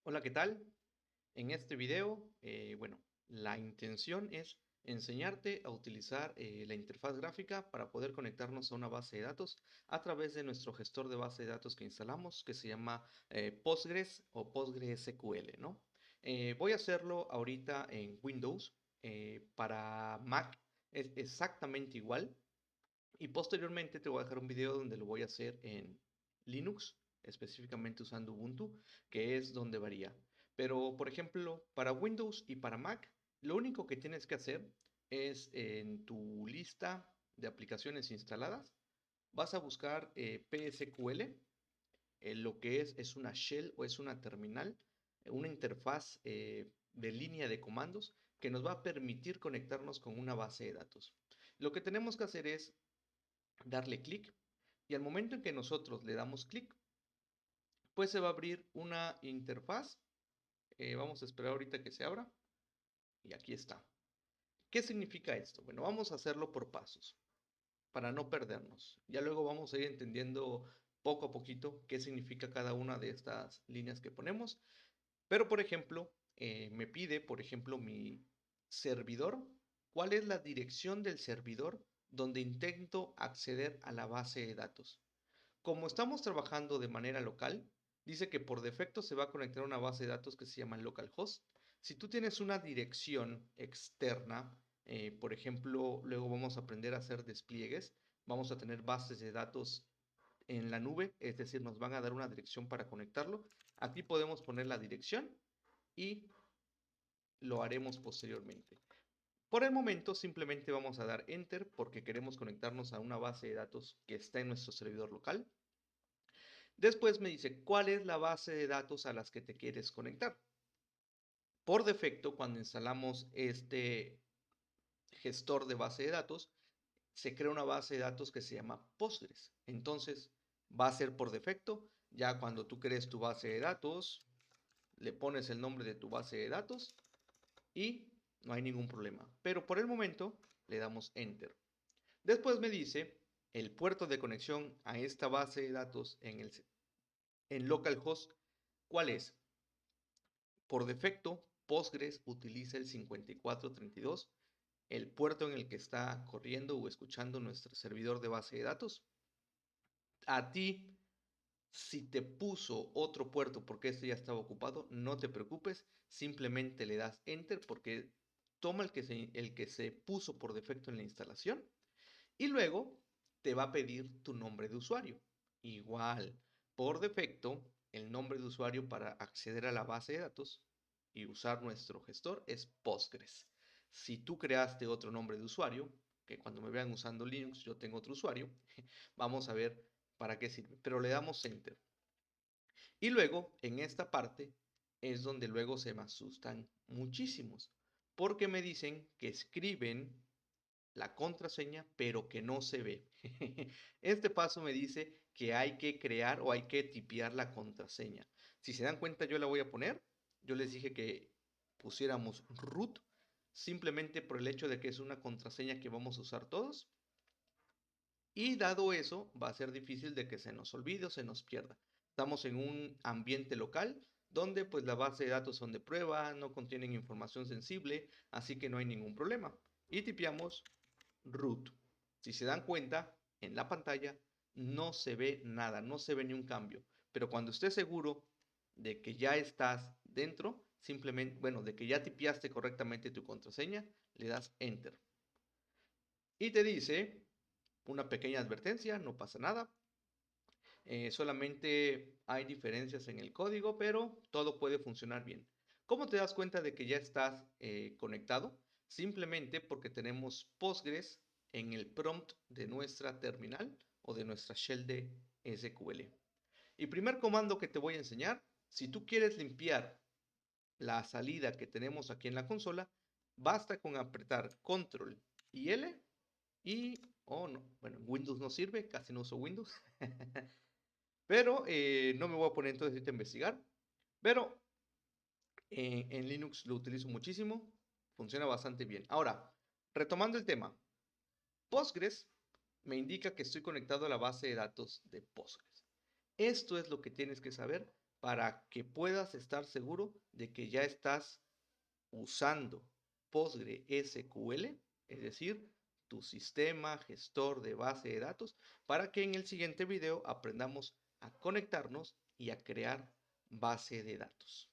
Hola, ¿qué tal? En este video, la intención es enseñarte a utilizar la interfaz gráfica para poder conectarnos a una base de datos a través de nuestro gestor de base de datos que instalamos, que se llama Postgres o PostgreSQL, ¿no? Voy a hacerlo ahorita en Windows. Para Mac es exactamente igual. Y posteriormente te voy a dejar un video donde lo voy a hacer en Linux, específicamente usando Ubuntu, que es donde varía. Pero, por ejemplo, para Windows y para Mac, lo único que tienes que hacer es en tu lista de aplicaciones instaladas, vas a buscar PSQL. Lo que es una shell o es una terminal, una interfaz de línea de comandos que nos va a permitir conectarnos con una base de datos. Lo que tenemos que hacer es darle clic, y al momento en que nosotros le damos clic, pues se va a abrir una interfaz. Vamos a esperar ahorita que se abra y aquí está. ¿Qué significa esto? Bueno, vamos a hacerlo por pasos para no perdernos. Ya luego vamos a ir entendiendo poco a poquito qué significa cada una de estas líneas que ponemos. Pero, por ejemplo, me pide, por ejemplo, mi servidor, cuál es la dirección del servidor donde intento acceder a la base de datos. Como estamos trabajando de manera local, dice que por defecto se va a conectar a una base de datos que se llama localhost. Si tú tienes una dirección externa, por ejemplo, luego vamos a aprender a hacer despliegues, vamos a tener bases de datos en la nube, es decir, nos van a dar una dirección para conectarlo. Aquí podemos poner la dirección y lo haremos posteriormente. Por el momento simplemente vamos a dar enter porque queremos conectarnos a una base de datos que está en nuestro servidor local. Después me dice cuál es la base de datos a las que te quieres conectar. Por defecto, cuando instalamos este gestor de base de datos, se crea una base de datos que se llama Postgres. Entonces, va a ser por defecto. Ya cuando tú crees tu base de datos, le pones el nombre de tu base de datos y no hay ningún problema. Pero por el momento, le damos Enter. Después me dice el puerto de conexión a esta base de datos en localhost. ¿Cuál es? Por defecto, Postgres utiliza el 5432, el puerto en el que está corriendo o escuchando nuestro servidor de base de datos. A ti, si te puso otro puerto porque este ya estaba ocupado, no te preocupes, simplemente le das Enter porque toma el que se puso por defecto en la instalación y luego te va a pedir tu nombre de usuario. Igual, por defecto, el nombre de usuario para acceder a la base de datos y usar nuestro gestor es Postgres. Si tú creaste otro nombre de usuario, que cuando me vean usando Linux yo tengo otro usuario, vamos a ver para qué sirve. Pero le damos Enter. Y luego, en esta parte, es donde luego se me asustan muchísimos, porque me dicen que escriben la contraseña, pero que no se ve. Este paso me dice que hay que crear o hay que tipear la contraseña. Si se dan cuenta, yo la voy a poner. Yo les dije que pusiéramos root, simplemente por el hecho de que es una contraseña que vamos a usar todos. Y dado eso, va a ser difícil de que se nos olvide o se nos pierda. Estamos en un ambiente local donde pues la base de datos son de prueba, no contienen información sensible, así que no hay ningún problema. Y tipeamos root. Si se dan cuenta, en la pantalla no se ve nada, no se ve ni un cambio. Pero cuando estés seguro de que ya estás dentro, simplemente, bueno, de que ya tipiaste correctamente tu contraseña, le das enter. Y te dice una pequeña advertencia, no pasa nada. Solamente hay diferencias en el código, pero todo puede funcionar bien. ¿Cómo te das cuenta de que ya estás conectado? Simplemente porque tenemos Postgres en el prompt de nuestra terminal o de nuestra shell de SQL. Y primer comando que te voy a enseñar, si tú quieres limpiar la salida que tenemos aquí en la consola, basta con apretar Control y L y, oh no, bueno, Windows no sirve, casi no uso Windows. Pero no me voy a poner entonces a investigar. Pero en Linux lo utilizo muchísimo. Funciona bastante bien. Ahora, retomando el tema. Postgres me indica que estoy conectado a la base de datos de Postgres. Esto es lo que tienes que saber para que puedas estar seguro de que ya estás usando PostgreSQL, es decir, tu sistema gestor de base de datos, para que en el siguiente video aprendamos a conectarnos y a crear base de datos.